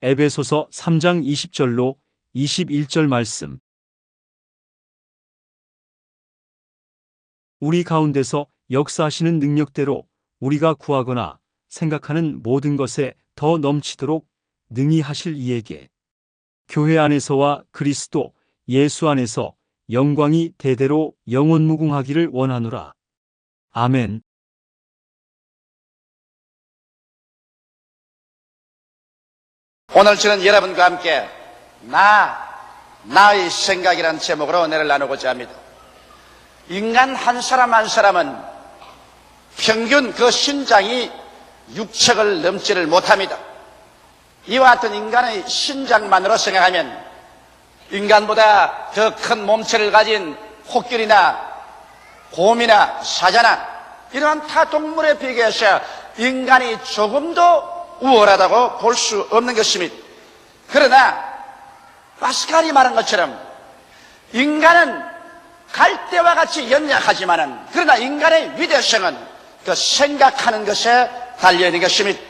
에베소서 3장 20절로 21절 말씀. 우리 가운데서 역사하시는 능력대로 우리가 구하거나 생각하는 모든 것에 더 넘치도록 능히 하실 이에게 교회 안에서와 그리스도 예수 안에서 영광이 대대로 영원무궁하기를 원하노라. 아멘. 오늘 저는 여러분과 함께 나의 생각이라는 제목으로 은혜를 나누고자 합니다. 인간 한 사람 한 사람은 평균 그 신장이 6척을 넘지를 못합니다. 이와 같은 인간의 신장만으로 생각하면 인간보다 더 큰 몸체를 가진 코끼리나 곰이나 사자나 이러한 타 동물에 비교해서 인간이 조금도 우월하다고 볼 수 없는 것입니다. 그러나 파스칼이 말한 것처럼 인간은 갈대와 같이 연약하지만은 그러나 인간의 위대성은 그 생각하는 것에 달려있는 것입니다.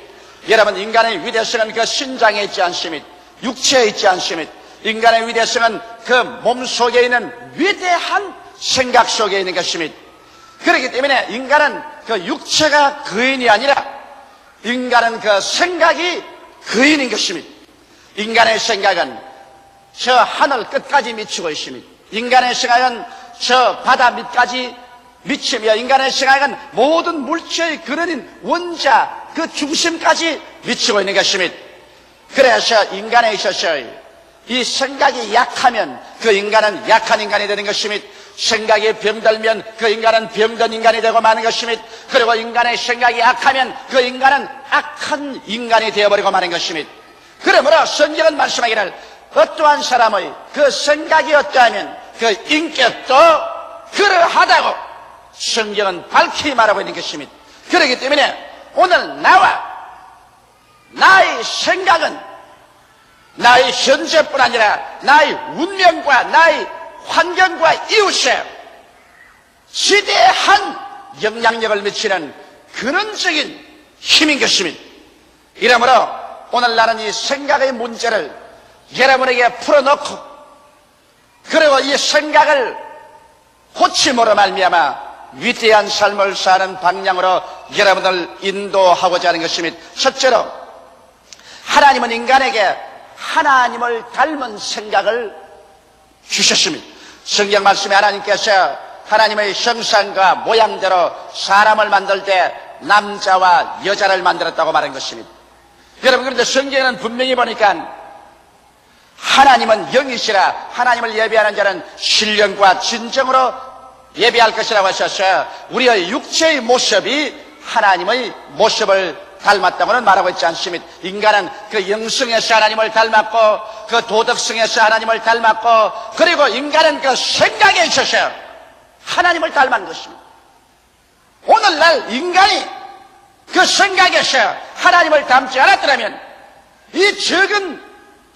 여러분, 인간의 위대성은 그 신장에 있지 않습니다. 육체에 있지 않습니다. 인간의 위대성은 그 몸 속에 있는 위대한 생각 속에 있는 것입니다. 그렇기 때문에 인간은 그 육체가 거인이 아니라 인간은 그 생각이 거인인 것입니다. 인간의 생각은 저 하늘 끝까지 미치고 있습니다. 인간의 생각은 저 바다 밑까지 미치며 인간의 생각은 모든 물체의 근원인 원자 그 중심까지 미치고 있는 것입니다. 그래서 인간에 있어서 이 생각이 약하면 그 인간은 약한 인간이 되는 것입니다. 생각이 병들면 그 인간은 병든 인간이 되고 마는 것입니다. 그리고 인간의 생각이 악하면 그 인간은 악한 인간이 되어버리고 마는 것입니다. 그러므로 성경은 말씀하기를 어떠한 사람의 그 생각이 어떠하면 그 인격도 그러하다고 성경은 밝히 말하고 있는 것입니다. 그렇기 때문에 오늘 나의 생각은 나의 현재뿐 아니라 나의 운명과 나의 환경과 이웃에 지대한 영향력을 미치는 근원적인 힘인 것입니다. 이러므로 오늘 나는 이 생각의 문제를 여러분에게 풀어놓고 그리고 이 생각을 고침으로 말미암아 위대한 삶을 사는 방향으로 여러분을 인도하고자 하는 것입니다. 첫째로 하나님은 인간에게 하나님을 닮은 생각을 주셨습니다. 성경 말씀에 하나님께서 하나님의 형상과 모양대로 사람을 만들 때 남자와 여자를 만들었다고 말한 것입니다. 여러분, 그런데 성경에는 분명히 보니까 하나님은 영이시라 하나님을 예배하는 자는 신령과 진정으로 예배할 것이라고 하셔서 우리의 육체의 모습이 하나님의 모습을 닮았다고는 말하고 있지 않습니다. 인간은 그 영성에서 하나님을 닮았고 그 도덕성에서 하나님을 닮았고 그리고 인간은 그 생각에 있어서 하나님을 닮은 것입니다. 오늘날 인간이 그 생각에서 하나님을 닮지 않았더라면 이 적은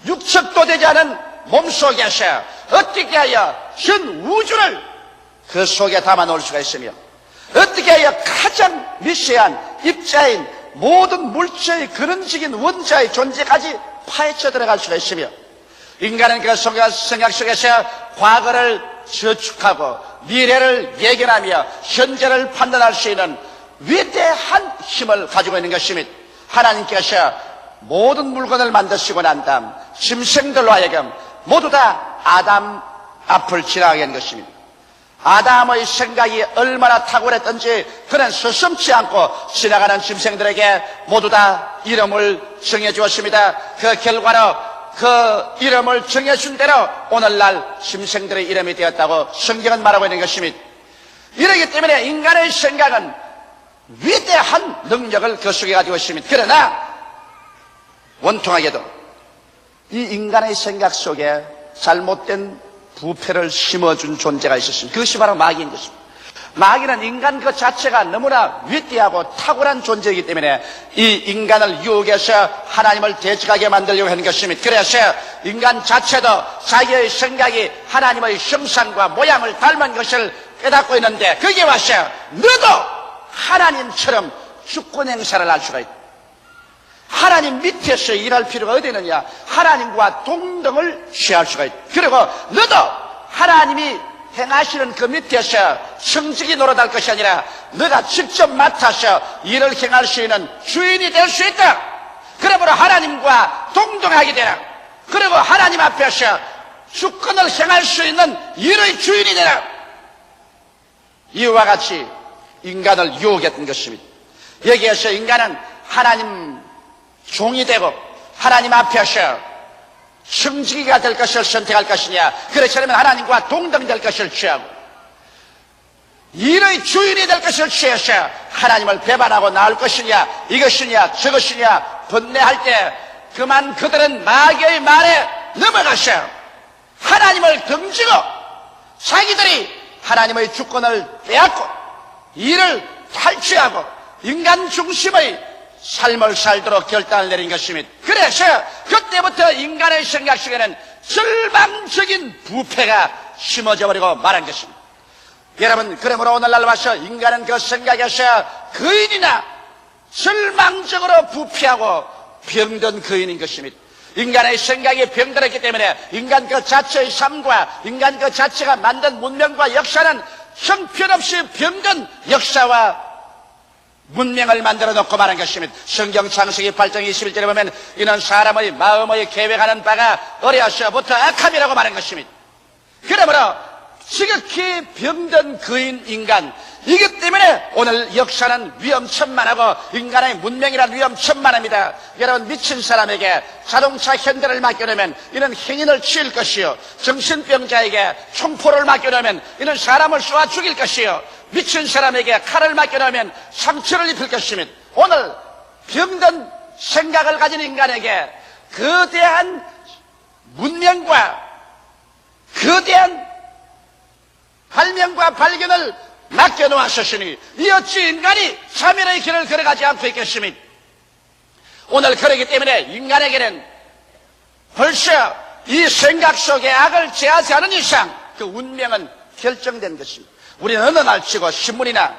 육척도 되지 않은 몸속에서 어떻게 하여 전 우주를 그 속에 담아 놓을 수가 있으며 어떻게 하여 가장 미세한 입자인 모든 물체의 근원적인 원자의 존재까지 파헤쳐 들어갈 수가 있으며 인간은 그 생각 속에서 과거를 저축하고 미래를 예견하며 현재를 판단할 수 있는 위대한 힘을 가지고 있는 것입니다. 하나님께서 모든 물건을 만드시고 난 다음 짐승들로 하여금 모두 다 아담 앞을 지나가게 하는 것입니다. 아담의 생각이 얼마나 탁월했던지 그는 서슴지 않고 지나가는 짐승들에게 모두 다 이름을 정해주었습니다. 그 결과로 그 이름을 정해준 대로 오늘날 짐승들의 이름이 되었다고 성경은 말하고 있는 것입니다. 이러기 때문에 인간의 생각은 위대한 능력을 그 속에 가지고 있습니다. 그러나 원통하게도 이 인간의 생각 속에 잘못된 부패를 심어준 존재가 있었습니다. 그것이 바로 마귀인 것입니다. 마귀는 인간 그 자체가 너무나 위대하고 탁월한 존재이기 때문에 이 인간을 유혹해서 하나님을 대적하게 만들려고 하는 것입니다. 그래서 인간 자체도 자기의 생각이 하나님의 형상과 모양을 닮은 것을 깨닫고 있는데 거기에 와서 너도 하나님처럼 주권 행사를 할 수가 있다. 하나님 밑에서 일할 필요가 어디 있느냐? 하나님과 동등을 취할 수가 있다. 그리고 너도 하나님이 행하시는 그 밑에서 성직이 노릇할 것이 아니라 너가 직접 맡아서 일을 행할 수 있는 주인이 될 수 있다. 그러므로 하나님과 동등하게 되라. 그리고 하나님 앞에서 주권을 행할 수 있는 일의 주인이 되라. 이와 같이 인간을 유혹했던 것입니다. 여기에서 인간은 하나님 종이 되고 하나님 앞에서 성직이가 될 것을 선택할 것이냐, 그렇지 않으면 하나님과 동등될 것을 취하고 일의 주인이 될 것을 취해서 하나님을 배반하고 나올 것이냐, 이것이냐 저것이냐 번뇌할 때 그만 그들은 마귀의 말에 넘어가서 하나님을 등지고 자기들이 하나님의 주권을 빼앗고 일을 탈취하고 인간 중심의 삶을 살도록 결단을 내린 것입니다. 그래서 그때부터 인간의 생각 속에는 절망적인 부패가 심어져 버리고 말한 것입니다. 여러분, 그러므로 오늘날 와서 인간은 그 생각에서 거인이나 절망적으로 부패하고 병든 거인인 것입니다. 인간의 생각이 병들었기 때문에 인간 그 자체의 삶과 인간 그 자체가 만든 문명과 역사는 형편없이 병든 역사와 문명을 만들어 놓고 말한 것입니다. 성경 창세기 8장 21절에 보면 이는 사람의 마음의 계획하는 바가 어려서부터 악함이라고 말한 것입니다. 그러므로 지극히 병든 거인 인간, 이기 때문에 오늘 역사는 위험천만하고 인간의 문명이란 위험천만합니다. 여러분, 미친 사람에게 자동차 핸들을 맡겨놓으면 이는 행인을 치일 것이요, 정신병자에게 총포를 맡겨놓으면 이는 사람을 쏘아 죽일 것이요, 미친 사람에게 칼을 맡겨놓으면 상처를 입힐 것입니다. 오늘 병든 생각을 가진 인간에게 거대한 문명과 거대한 발명과 발견을 맡겨놓았으니 이 어찌 인간이 참여의 길을 걸어가지 않고 있겠습니까? 오늘 그러기 때문에 인간에게는 벌써 이 생각 속에 악을 제하지 않은 이상 그 운명은 결정된 것입니다. 우리는 어느 날 치고 신문이나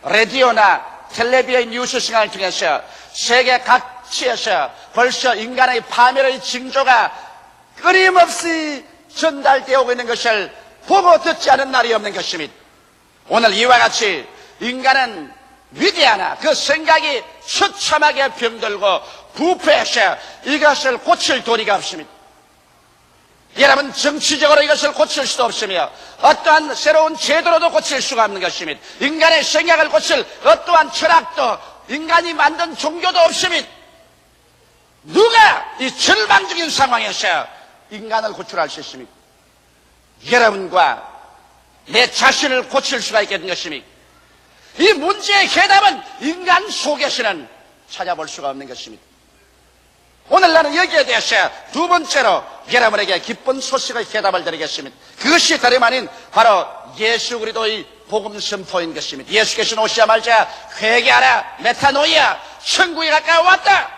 라디오나 텔레비전 뉴스 시간을 통해서 세계 각지에서 벌써 인간의 파멸의 징조가 끊임없이 전달되어 오고 있는 것을 보고 듣지 않은 날이 없는 것입니다. 오늘 이와 같이 인간은 위대하나 그 생각이 처참하게 병들고 부패해서 이것을 고칠 도리가 없습니다. 여러분, 정치적으로 이것을 고칠 수도 없으며 어떠한 새로운 제도로도 고칠 수가 없는 것입니다. 인간의 생각을 고칠 어떠한 철학도 인간이 만든 종교도 없습니다. 누가 이 절망적인 상황에서 인간을 고출할 수 있습니까? 여러분과 내 자신을 고칠 수가 있겠는 것입니까? 이 문제의 해답은 인간 속에서는 찾아볼 수가 없는 것입니다. 오늘 나는 여기에 대해서 두 번째로 여러분에게 기쁜 소식의 해답을 드리겠습니다. 그것이 다름 아닌 바로 예수 그리스도의 복음 선포인 것입니다. 예수께서 오시자마자 회개하라, 메타노이아, 천국이 가까이 왔다.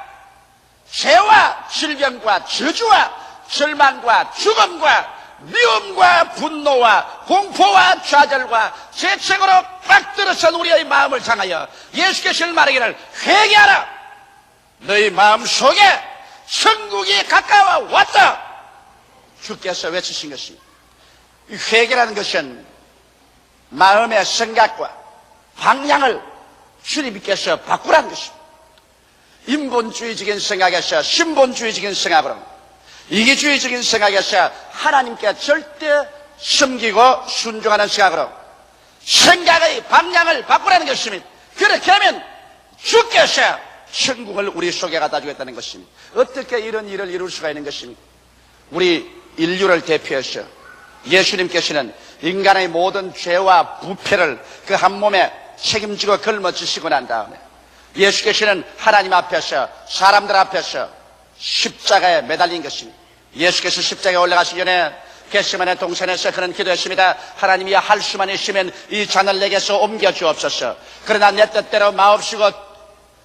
죄와 질병과 저주와 절망과 죽음과 미움과 분노와 공포와 좌절과 재책으로 빡 들어선 우리의 마음을 향하여 예수께서 말하기를 회개하라. 너희 마음 속에 천국이 가까워 왔다. 주께서 외치신 것입니다. 이 회개라는 것은 마음의 생각과 방향을 주님께서 바꾸라는 것입니다. 인본주의적인 생각에서 신본주의적인 생각으로, 이기주의적인 생각에서 하나님께 절대 섬기고 순종하는 생각으로 생각의 방향을 바꾸라는 것입니다. 그렇게 하면 주께서 천국을 우리 속에 갖다 주겠다는 것입니다. 어떻게 이런 일을 이룰 수가 있는 것입니까? 우리 인류를 대표해서 예수님께서는 인간의 모든 죄와 부패를 그 한 몸에 책임지고 걸머지시고 난 다음에 예수께서는 하나님 앞에서 사람들 앞에서 십자가에 매달린 것입니다. 예수께서 십자가에 올라가시기 전에 겟세마네 동산에서 그는 기도했습니다. 하나님이 할 수만 있으면 이 잔을 내게서 옮겨 주옵소서. 그러나 내 뜻대로 마옵시고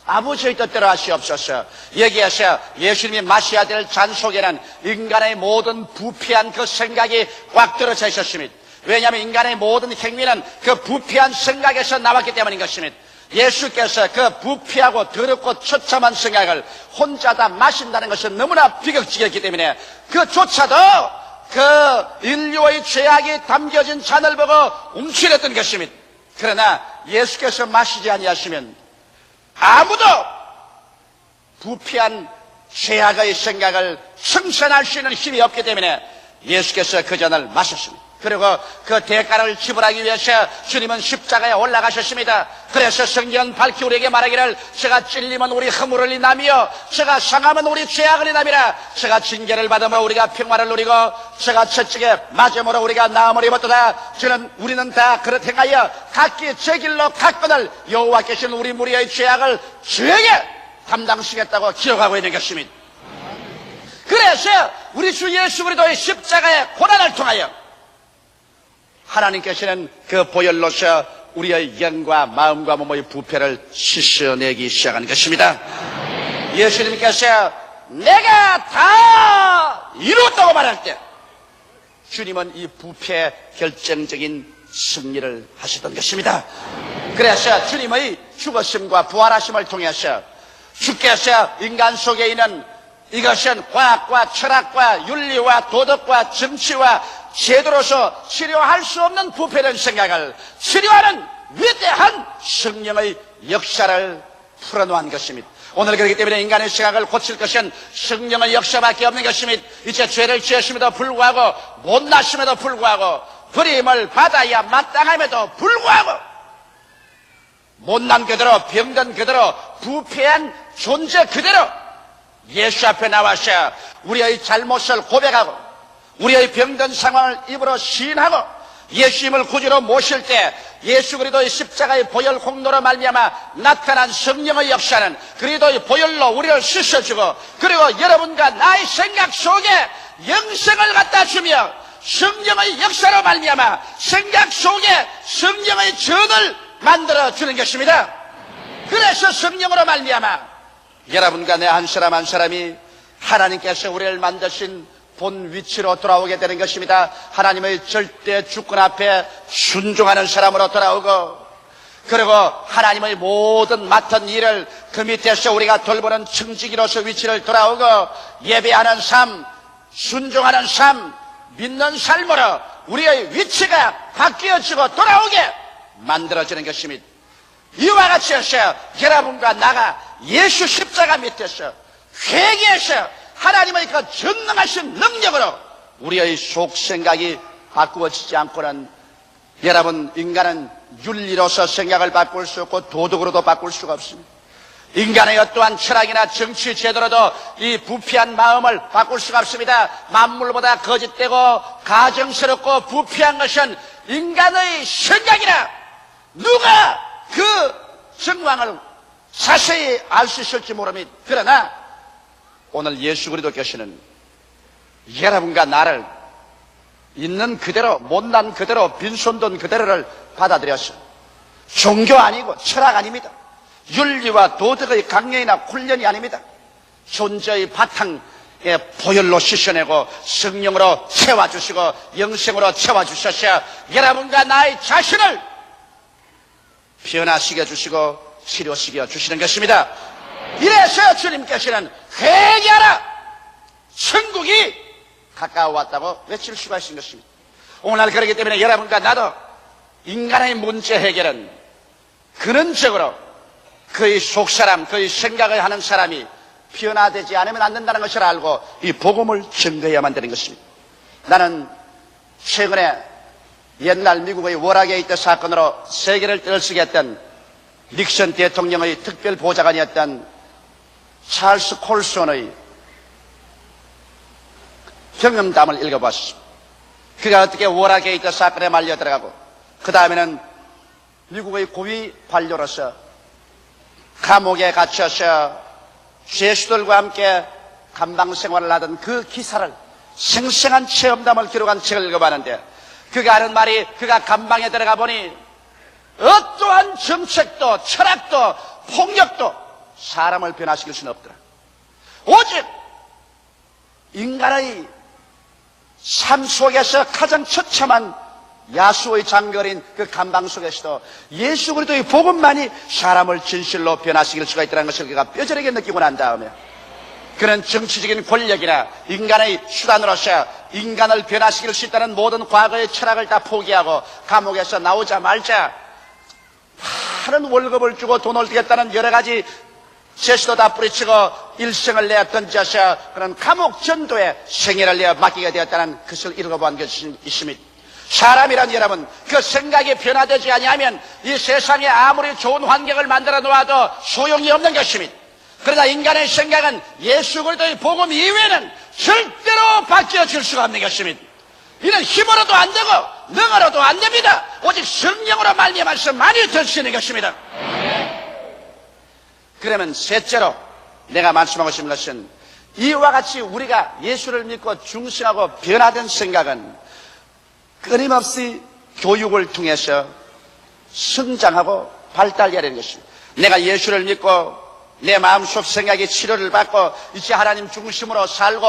아버지의 뜻대로 하시옵소서. 여기에서 예수님이 마셔야 될 잔 속에는 인간의 모든 부패한 그 생각이 꽉 들어져 있었습니다. 왜냐하면 인간의 모든 행위는 그 부패한 생각에서 나왔기 때문인 것입니다. 예수께서 그 부패하고 더럽고 처참한 생각을 혼자 다 마신다는 것은 너무나 비극적이었기 때문에 그조차도 그 인류의 죄악이 담겨진 잔을 보고 움츠렸던 것입니다. 그러나 예수께서 마시지 아니하시면 아무도 부패한 죄악의 생각을 청산할 수 있는 힘이 없기 때문에 예수께서 그 잔을 마셨습니다. 그리고 그 대가를 지불하기 위해서 주님은 십자가에 올라가셨습니다. 그래서 성경은 밝히 우리에게 말하기를 제가 찔리면 우리 허물을 인하며 제가 상하면 우리 죄악을 인함이라. 제가 징계를 받으면 우리가 평화를 누리고 제가 채찍에 맞음으로 우리가 나음을 입었도다. 우리는 다 그렇게 행하여 각기 제 길로 갔거늘 여호와께서는 우리 무리의 죄악을 저에게 담당시겠다고 기록하고 있는 것입니다. 그래서 우리 주 예수 그리스도의 십자가의 고난을 통하여 하나님께서는 그 보혈로서 우리의 영과 마음과 몸의 부패를 씻어내기 시작한 것입니다. 예수님께서 내가 다 이루었다고 말할 때 주님은 이 부패의 결정적인 승리를 하시던 것입니다. 그래서 주님의 죽으심과 부활하심을 통해서 주께서 인간 속에 있는 이것은 과학과 철학과 윤리와 도덕과 정치와 제도로서 치료할 수 없는 부패된 생각을 치료하는 위대한 성령의 역사를 풀어놓은 것입니다. 오늘 그렇기 때문에 인간의 생각을 고칠 것은 성령의 역사밖에 없는 것입니다. 이제 죄를 지었음에도 불구하고 못났음에도 불구하고 버림을 받아야 마땅함에도 불구하고 못난 그대로 병든 그대로 부패한 존재 그대로 예수 앞에 나와서 우리의 잘못을 고백하고 우리의 병든 상황을 입으로 시인하고 예수님을 구주로 모실 때 예수 그리스도의 십자가의 보혈 공로로 말미암아 나타난 성령의 역사는 그리스도의 보혈로 우리를 씻어주고 그리고 여러분과 나의 생각 속에 영생을 갖다 주며 성령의 역사로 말미암아 생각 속에 성령의 전을 만들어 주는 것입니다. 그래서 성령으로 말미암아 여러분과 내 한 사람 한 사람이 하나님께서 우리를 만드신 본 위치로 돌아오게 되는 것입니다. 하나님의 절대 주권 앞에 순종하는 사람으로 돌아오고 그리고 하나님의 모든 맡은 일을 그 밑에서 우리가 돌보는 청지기로서 위치를 돌아오고 예배하는 삶, 순종하는 삶, 믿는 삶으로 우리의 위치가 바뀌어지고 돌아오게 만들어지는 것입니다. 이와 같이 해서 여러분과 나가 예수 십자가 밑에서 회개해서 하나님의 그 전능하신 능력으로 우리의 속생각이 바꾸어지지 않고는 여러분 인간은 윤리로서 생각을 바꿀 수 없고 도덕으로도 바꿀 수가 없습니다. 인간의 어떠한 철학이나 정치 제도로도 이 부패한 마음을 바꿀 수가 없습니다. 만물보다 거짓되고 가정스럽고 부패한 것은 인간의 생각이라 누가 그 정황을 자세히 알 수 있을지 모릅니다. 그러나 오늘 예수 그리스도께서는 여러분과 나를 있는 그대로 못난 그대로 빈손돈 그대로를 받아들여서 종교 아니고 철학 아닙니다. 윤리와 도덕의 강령이나 훈련이 아닙니다. 존재의 바탕에 보혈로 씻어내고 성령으로 채워주시고 영생으로 채워주셔서 여러분과 나의 자신을 변화시켜 주시고 치료시켜 주시는 것입니다. 이래서 주님께서는 회개하라! 천국이 가까워 왔다고 외칠 수가 있는 것입니다. 오늘날 그렇기 때문에 여러분과 나도 인간의 문제 해결은 근원적으로 그의 속사람, 그의 생각을 하는 사람이 변화되지 않으면 안 된다는 것을 알고 이 복음을 증거해야만 되는 것입니다. 나는 최근에 옛날 미국의 워라게이트 사건으로 세계를 떨치게 했던 닉슨 대통령의 특별 보좌관이었던 찰스 콜슨의 경험담을 읽어봤습니다. 그가 어떻게 워라게이트 사건에 말려 들어가고 그 다음에는 미국의 고위 관료로서 감옥에 갇혀서 죄수들과 함께 감방 생활을 하던 그 기사를 생생한 체험담을 기록한 책을 읽어봤는데 그가 하는 말이 그가 감방에 들어가 보니 어떠한 정책도 철학도 폭력도 사람을 변화시킬 수는 없더라. 오직 인간의 삶 속에서 가장 처참한 야수의 장거린 그 감방 속에서도 예수 그리스도의 복음만이 사람을 진실로 변화시킬 수가 있다는 것을 그가 뼈저리게 느끼고 난 다음에 그는 정치적인 권력이나 인간의 수단으로서 인간을 변화시킬 수 있다는 모든 과거의 철학을 다 포기하고 감옥에서 나오자마자 많은 월급을 주고 돈을 드겠다는 여러 가지 제시도 다 뿌리치고 일생을 내어 던져서 그런 감옥 전도에 생애를 내어 맡기게 되었다는 것을 읽어본 것이 있습니다. 사람이란 여러분, 그 생각이 변화되지 아니하면 이 세상에 아무리 좋은 환경을 만들어 놓아도 소용이 없는 것입니다. 그러나 인간의 생각은 예수 그리스도의 복음 이외에는 절대로 바뀌어질 수가 없는 것입니다. 이는 힘으로도 안 되고 능으로도 안 됩니다. 오직 성령으로 말미암아서 많이 될 수 있는 것입니다. 그러면 셋째로 내가 말씀하고 싶은 것은 이와 같이 우리가 예수를 믿고 중생하고 변화된 생각은 끊임없이 교육을 통해서 성장하고 발달해야 되는 것입니다. 내가 예수를 믿고 내 마음속 생각이 치료를 받고 이제 하나님 중심으로 살고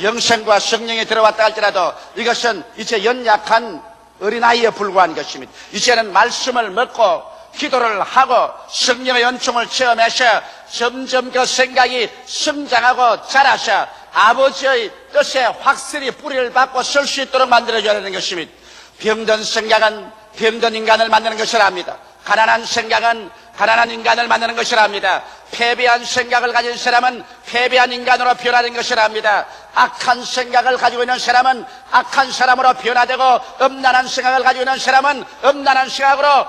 영생과 성령이 들어왔다 할지라도 이것은 이제 연약한 어린아이에 불과한 것입니다. 이제는 말씀을 먹고 기도를 하고 성령의 연총을 체험해서 점점 그 생각이 성장하고 자라서 아버지의 뜻에 확실히 뿌리를 받고 설 수 있도록 만들어줘야 되는 것입니다. 병든 생각은 병든 인간을 만드는 것이랍니다. 가난한 생각은 가난한 인간을 만드는 것이랍니다. 패배한 생각을 가진 사람은 패배한 인간으로 변화된 것이랍니다. 악한 생각을 가지고 있는 사람은 악한 사람으로 변화되고 음란한 생각을 가지고 있는 사람은 음란한 생각으로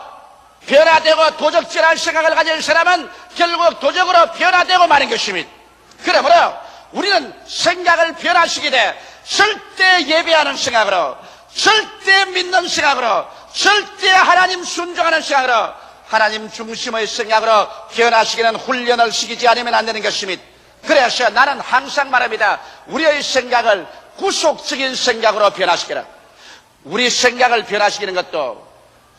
변화되고 도적질할 생각을 가진 사람은 결국 도적으로 변화되고 마는 것입니다. 그러므로 우리는 생각을 변화시키되 절대 예배하는 생각으로 절대 믿는 생각으로 절대 하나님 순종하는 생각으로 하나님 중심의 생각으로 변화시키는 훈련을 시키지 않으면 안 되는 것입니다. 그래서 나는 항상 말합니다. 우리의 생각을 구속적인 생각으로 변화시키라. 우리 생각을 변화시키는 것도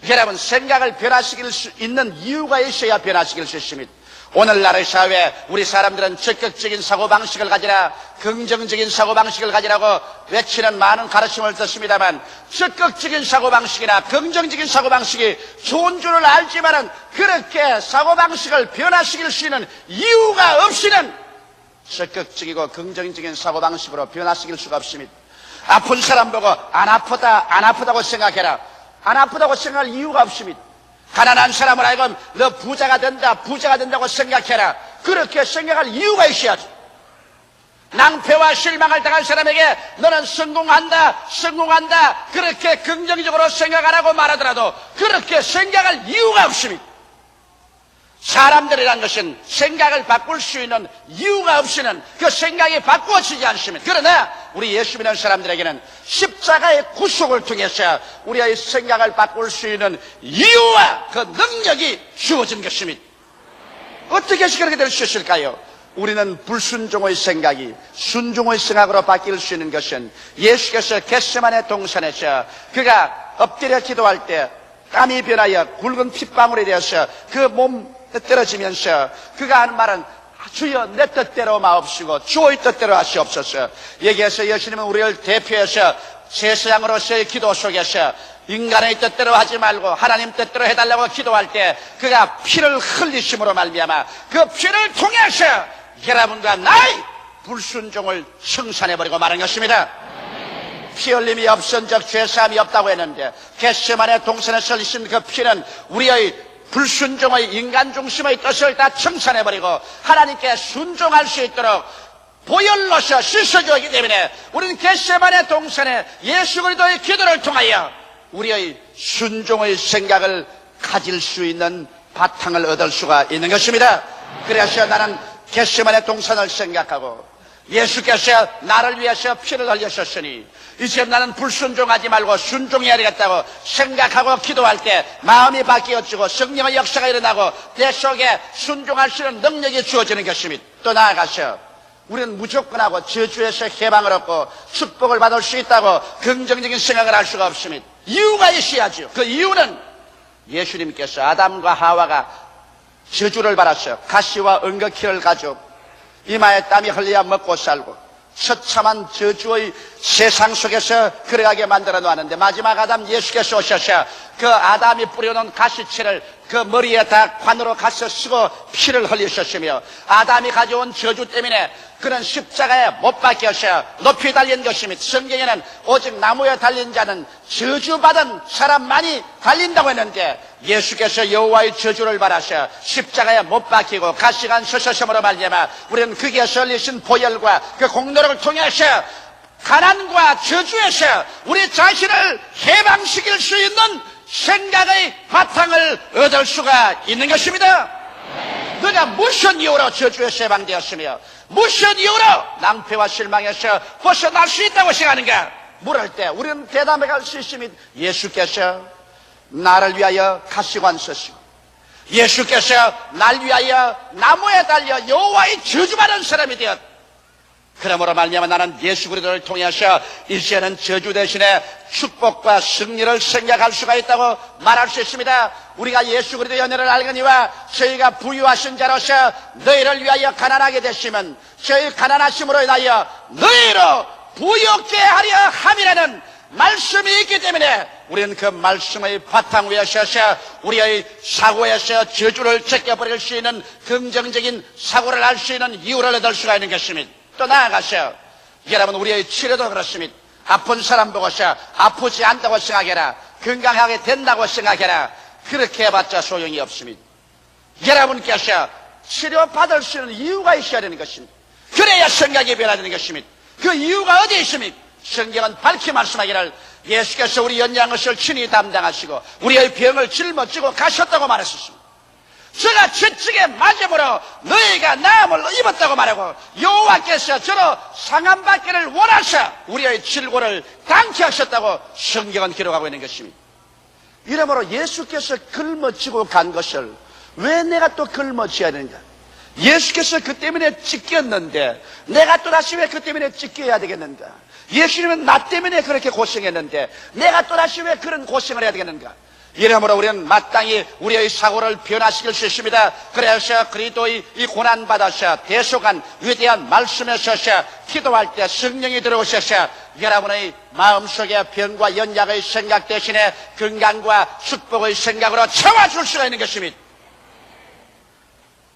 여러분 생각을 변화시킬 수 있는 이유가 있어야 변화시킬 수 있습니다. 오늘날의 사회에 우리 사람들은 적극적인 사고방식을 가지라 긍정적인 사고방식을 가지라고 외치는 많은 가르침을 듣습니다만 적극적인 사고방식이나 긍정적인 사고방식이 좋은 줄을 알지만은 그렇게 사고방식을 변화시킬 수 있는 이유가 없이는 적극적이고 긍정적인 사고방식으로 변화시킬 수가 없습니다. 아픈 사람 보고 안 아프다고 생각해라. 안 아프다고 생각할 이유가 없습니다. 가난한 사람을 하여금 너 부자가 된다고 생각해라. 그렇게 생각할 이유가 있어야지. 낭패와 실망을 당한 사람에게 너는 성공한다 그렇게 긍정적으로 생각하라고 말하더라도 그렇게 생각할 이유가 없습니다. 사람들이란 것은 생각을 바꿀 수 있는 이유가 없이는 그 생각이 바꾸어지지 않습니다. 그러나 우리 예수 믿는 사람들에게는 십자가의 구속을 통해서 우리의 생각을 바꿀 수 있는 이유와 그 능력이 주어진 것입니다. 어떻게 해서 그렇게 될 수 있을까요? 우리는 불순종의 생각이 순종의 생각으로 바뀔 수 있는 것은 예수께서 겟세마네 동산에서 그가 엎드려 기도할 때 땀이 변하여 굵은 핏방울이 되어서 그 몸 떨어지면서 그가 하는 말은 주여 내 뜻대로 마옵시고 주의 뜻대로 하시옵소서. 여기에서 예수님은 우리를 대표해서 세상으로서의 기도 속에서 인간의 뜻대로 하지 말고 하나님 뜻대로 해달라고 기도할 때 그가 피를 흘리심으로 말미암아 그 피를 통해서 여러분과 나의 불순종을 청산해버리고 마는 것입니다. 피 흘림이 없은즉 죄사함이 없다고 했는데 겟세마네 동산에서 흘리신 그 피는 우리의 불순종의 인간 중심의 뜻을 다 청산해버리고 하나님께 순종할 수 있도록 보혈로서 씻어주었기 때문에 우리는 겟세마네 동산에 예수 그리스도의 기도를 통하여 우리의 순종의 생각을 가질 수 있는 바탕을 얻을 수가 있는 것입니다. 그래서 나는 겟세마네 동산을 생각하고 예수께서 나를 위해서 피를 흘리셨으니 이제 나는 불순종하지 말고 순종해야 되겠다고 생각하고 기도할 때 마음이 바뀌어지고 성령의 역사가 일어나고 내 속에 순종할 수 있는 능력이 주어지는 것입니다. 또 나아가서 우리는 무조건하고 저주에서 해방을 얻고 축복을 받을 수 있다고 긍정적인 생각을 할 수가 없습니다. 이유가 있어야죠. 그 이유는 예수님께서 아담과 하와가 저주를 받았어요. 가시와 은거키를 가지고 이마에 땀이 흘려야 먹고 살고 처참한 저주의 세상 속에서 걸어가게 만들어 놓았는데, 마지막 아담 예수께서 오셔서 그 아담이 뿌려놓은 가시체를 그 머리에 다 관으로 가서 쓰고 피를 흘리셨으며, 아담이 가져온 저주 때문에 그는 십자가에 못 박혀서 높이 달린 것이며, 성경에는 오직 나무에 달린 자는 저주받은 사람만이 달린다고 했는데, 예수께서 여호와의 저주를 받아서 십자가에 못 박히고 가시관 서서섬으로 말미암아 우리는 거기에서 흘리신 보혈과 그 공로를 통해서 가난과 저주에서 우리 자신을 해방시킬 수 있는 생각의 바탕을 얻을 수가 있는 것입니다. 너가 무슨 이유로 저주에서 해방되었으며 무슨 이유로 낭패와 실망에서 벗어날 수 있다고 생각하는가 물을 때 우리는 대답해갈 수 있으면, 예수께서 나를 위하여 가시관 서시고 예수께서 날 위하여 나무에 달려 여호와의 저주받은 사람이 되었다. 그러므로 말미암아 나는 예수 그리스도를 통해서 이제는 저주 대신에 축복과 승리를 생각할 수가 있다고 말할 수 있습니다. 우리가 예수 그리스도의 은혜를 알거니와 저희가 부유하신 자로서 너희를 위하여 가난하게 되시면 저희 가난하심으로 인하여 너희로 부유케 하려 함이라는 말씀이 있기 때문에 우리는 그 말씀의 바탕 위에 서서 우리의 사고에서 저주를 제껴버릴 수 있는 긍정적인 사고를 할 수 있는 이유를 얻을 수가 있는 것입니다. 또 나아가서 여러분, 우리의 치료도 그렇습니다. 아픈 사람 보고서 아프지 않다고 생각해라, 건강하게 된다고 생각해라, 그렇게 해봤자 소용이 없습니다. 여러분께서 치료받을 수 있는 이유가 있어야 되는 것입니다. 그래야 생각이 변화되는 것입니다. 그 이유가 어디에 있습니까? 성경은 밝히 말씀하기를 예수께서 우리 연약한 것을 친히 담당하시고 우리의 병을 짊어지고 가셨다고 말했습니다. 저가 채찍에 맞음으로 너희가 나음을 입었다고 말하고, 여호와께서 저로 상함받기를 원하셔 우리의 질고를 당케 하셨다고 성경은 기록하고 있는 것입니다. 이러므로 예수께서 짊어지고 간 것을 왜 내가 또 짊어져야 되는가? 예수께서 그 때문에 찢겼는데 내가 또다시 왜 그 때문에 찢겨야 되겠는가? 예수님은 나 때문에 그렇게 고생했는데 내가 또다시 왜 그런 고생을 해야 되겠는가? 이러므로 우리는 마땅히 우리의 사고를 변화시킬 수 있습니다. 그래서 그리스도의 이 고난받아서 대속한 위대한 말씀에 서서 기도할 때 성령이 들어오셔서 여러분의 마음속에 병과 연약의 생각 대신에 건강과 축복의 생각으로 채워줄 수가 있는 것입니다.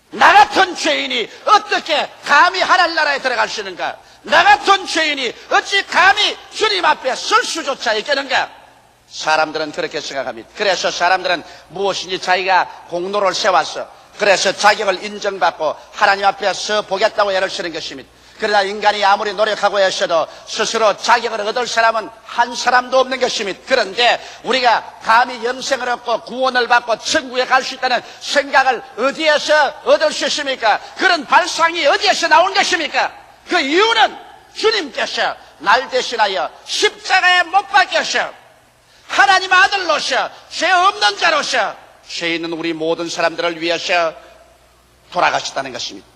나 같은 죄인이 어떻게 감히 하나님 나라에 들어갈 수 있는가? 나 같은 죄인이 어찌 감히 주님 앞에 설 수조차 있겠는가? 사람들은 그렇게 생각합니다. 그래서 사람들은 무엇인지 자기가 공로를 세워서 그래서 자격을 인정받고 하나님 앞에 서 보겠다고 애를 쓰는 것입니다. 그러나 인간이 아무리 노력하고 했어도 스스로 자격을 얻을 사람은 한 사람도 없는 것입니다. 그런데 우리가 감히 영생을 얻고 구원을 받고 천국에 갈 수 있다는 생각을 어디에서 얻을 수 있습니까? 그런 발상이 어디에서 나온 것입니까? 그 이유는 주님께서 날 대신하여 십자가에 못 박혀서 하나님 아들로서 죄 없는 자로서 죄 있는 우리 모든 사람들을 위해서 돌아가셨다는 것입니다.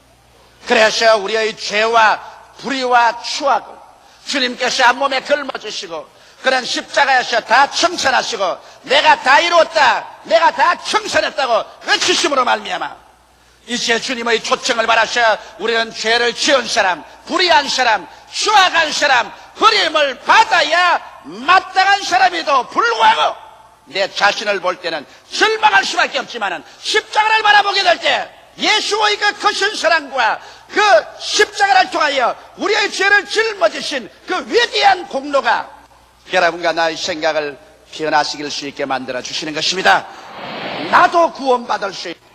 그래서 우리의 죄와 불의와 추악을 주님께서 한 몸에 걸머주시고 그런 십자가에서 다 청산하시고 내가 다 이루었다, 내가 다 청산했다고 외치심으로 말미암아 이제 주님의 초청을 받아서 우리는 죄를 지은 사람, 불의한 사람, 추악한 사람, 버림을 받아야 마땅한 사람에도 불구하고 내 자신을 볼 때는 절망할 수밖에 없지만 십자가를 바라보게 될 때 예수의 그 크신 사랑과 그 십자가를 통하여 우리의 죄를 짊어지신 그 위대한 공로가 여러분과 나의 생각을 변화시킬 수 있게 만들어 주시는 것입니다. 나도 구원받을 수 있고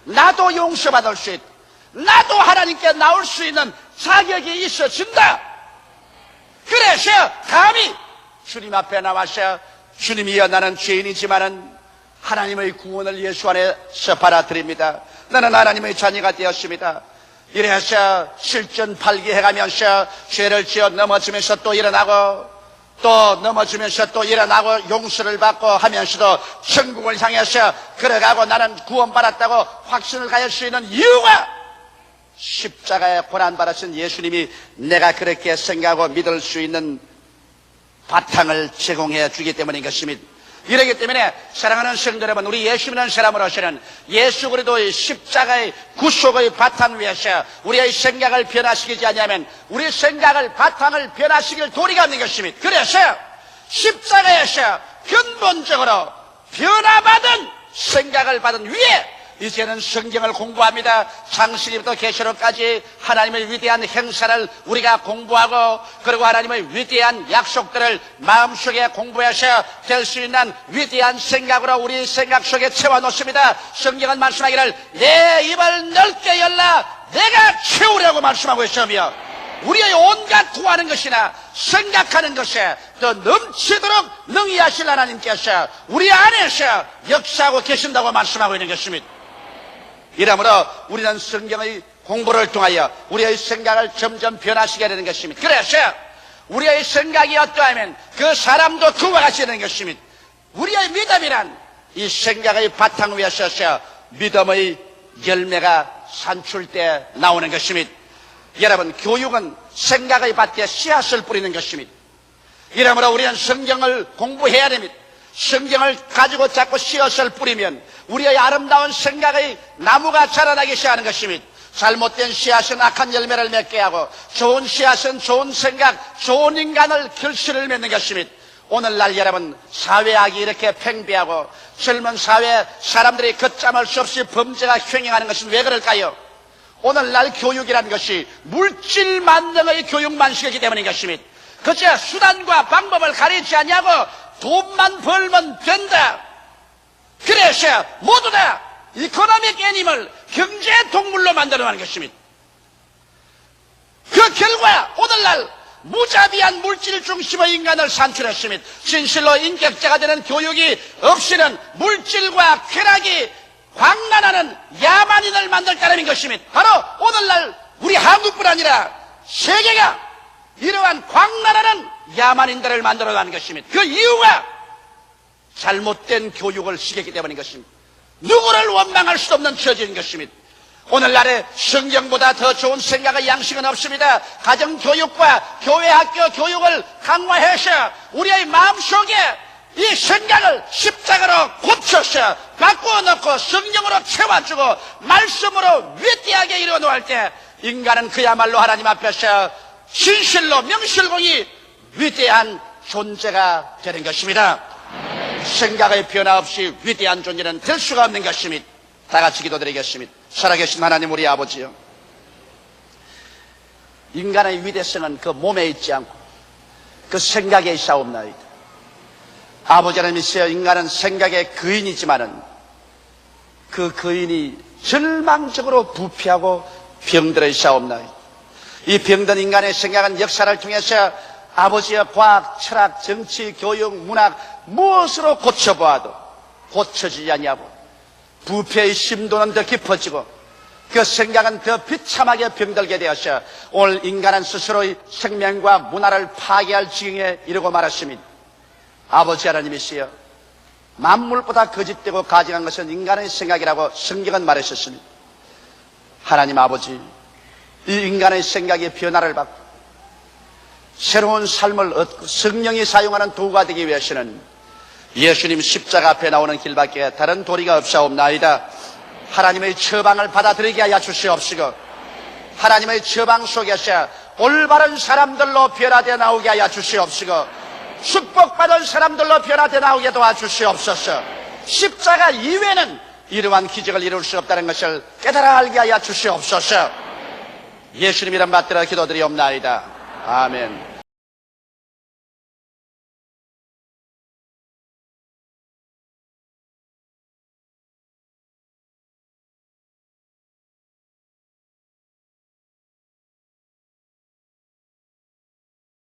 나도 용서받을 수 있고 나도 하나님께 나올 수 있는 자격이 있어진다. 그래서 감히 주님 앞에 나와서 주님이여 나는 죄인이지만은 하나님의 구원을 예수 안에서 받아들입니다. 나는 하나님의 자녀가 되었습니다. 이래서 실전팔기해가면서 죄를 지어 넘어지면서 또 일어나고 또 넘어지면서 또 일어나고 용서를 받고 하면서도 천국을 향해서 걸어가고 나는 구원받았다고 확신을 가질 수 있는 이유가 십자가에 고난받으신 예수님이 내가 그렇게 생각하고 믿을 수 있는 바탕을 제공해 주기 때문인 것입니다. 이러기 때문에 사랑하는 성도 여러분, 우리 예수 믿는 사람으로서는 예수 그리스도의 십자가의 구속의 바탕 위에서 우리의 생각을 변화시키지 않으면 우리 생각을 바탕을 변화시킬 도리가 없는 것입니다. 그래서 십자가에서 근본적으로 변화받은 생각을 받은 위에 이제는 성경을 공부합니다. 창세기부터 계시록까지 하나님의 위대한 행사를 우리가 공부하고, 그리고 하나님의 위대한 약속들을 마음속에 공부해서 될 수 있는 위대한 생각으로 우리 생각 속에 채워놓습니다. 성경은 말씀하기를 내 입을 넓게 열라 내가 채우려고 말씀하고 있으며, 우리의 온갖 구하는 것이나 생각하는 것에 더 넘치도록 능히 하실 하나님께서 우리 안에서 역사하고 계신다고 말씀하고 있는 것입니다. 이러므로 우리는 성경의 공부를 통하여 우리의 생각을 점점 변화시켜야 되는 것입니다. 그래서 우리의 생각이 어떠하면 그 사람도 그와 같이 되는 것입니다. 우리의 믿음이란 이 생각의 바탕 위에 서서 믿음의 열매가 산출돼 나오는 것입니다. 여러분, 교육은 생각의 밭에 씨앗을 뿌리는 것입니다. 이러므로 우리는 성경을 공부해야 됩니다. 성경을 가지고 자꾸 씨앗을 뿌리면 우리의 아름다운 생각의 나무가 자라나기 시작하는 것입니다. 잘못된 씨앗은 악한 열매를 맺게 하고, 좋은 씨앗은 좋은 생각, 좋은 인간을 결실을 맺는 것입니다. 오늘날 여러분, 사회악이 이렇게 팽배하고 젊은 사회 사람들이 걷잡을 수 없이 범죄가 횡행하는 것은 왜 그럴까요? 오늘날 교육이라는 것이 물질 만능의 교육만식이기 때문인 것입니다. 그저 수단과 방법을 가리지 않냐고 돈만 벌면 된다. 그래서 모두 다 이코노믹 애니멀, 경제 동물로 만들어가는 것입니다. 그 결과 오늘날 무자비한 물질 중심의 인간을 산출했습니다. 진실로 인격자가 되는 교육이 없이는 물질과 쾌락이 광란하는 야만인을 만들 따름인 것입니다. 바로 오늘날 우리 한국뿐 아니라 세계가 이러한 광란하는 야만인들을 만들어가는 것입니다. 그 이유가 잘못된 교육을 시켰기 때문인 것입니다. 누구를 원망할 수 없는 처지인 것입니다. 오늘날에 성경보다 더 좋은 생각의 양식은 없습니다. 가정교육과 교회 학교 교육을 강화해서 우리의 마음속에 이 생각을 십자가로 고쳐서 바꾸어 놓고 성령으로 채워주고 말씀으로 위대하게 이루어놓을 때 인간은 그야말로 하나님 앞에서 진실로 명실공히 위대한 존재가 되는 것입니다. 생각의 변화 없이 위대한 존재는 될 수가 없는 것입니다. 다 같이 기도드리겠습니다. 살아계신 하나님 우리 아버지요, 인간의 위대성은 그 몸에 있지 않고 그 생각에 있사옵나이다. 아버지 하나님이시여, 인간은 생각의 거인이지만은 그 거인이 절망적으로 부패하고 병들어 있사옵나이다. 이 병든 인간의 생각은 역사를 통해서 아버지의 과학, 철학, 정치, 교육, 문학 무엇으로 고쳐보아도 고쳐지지 않냐고 부패의 심도는 더 깊어지고 그 생각은 더 비참하게 병들게 되어서 오늘 인간은 스스로의 생명과 문화를 파괴할 지경에 이르고 말았습니다. 아버지 하나님이시여, 만물보다 거짓되고 가증한 것은 인간의 생각이라고 성경은 말했었습니다. 하나님 아버지, 이 인간의 생각이 변화를 받고 새로운 삶을 얻고 성령이 사용하는 도구가 되기 위해서는 예수님 십자가 앞에 나오는 길밖에 다른 도리가 없사옵나이다. 하나님의 처방을 받아들이게 하여 주시옵시고 하나님의 처방 속에서 올바른 사람들로 변화되어 나오게 하여 주시옵시고 축복받은 사람들로 변화되어 나오게 도와주시옵소서. 십자가 이외에는 이러한 기적을 이룰 수 없다는 것을 깨달아 알게 하여 주시옵소서. 예수님 이름 받들어 기도드리옵나이다. 아멘.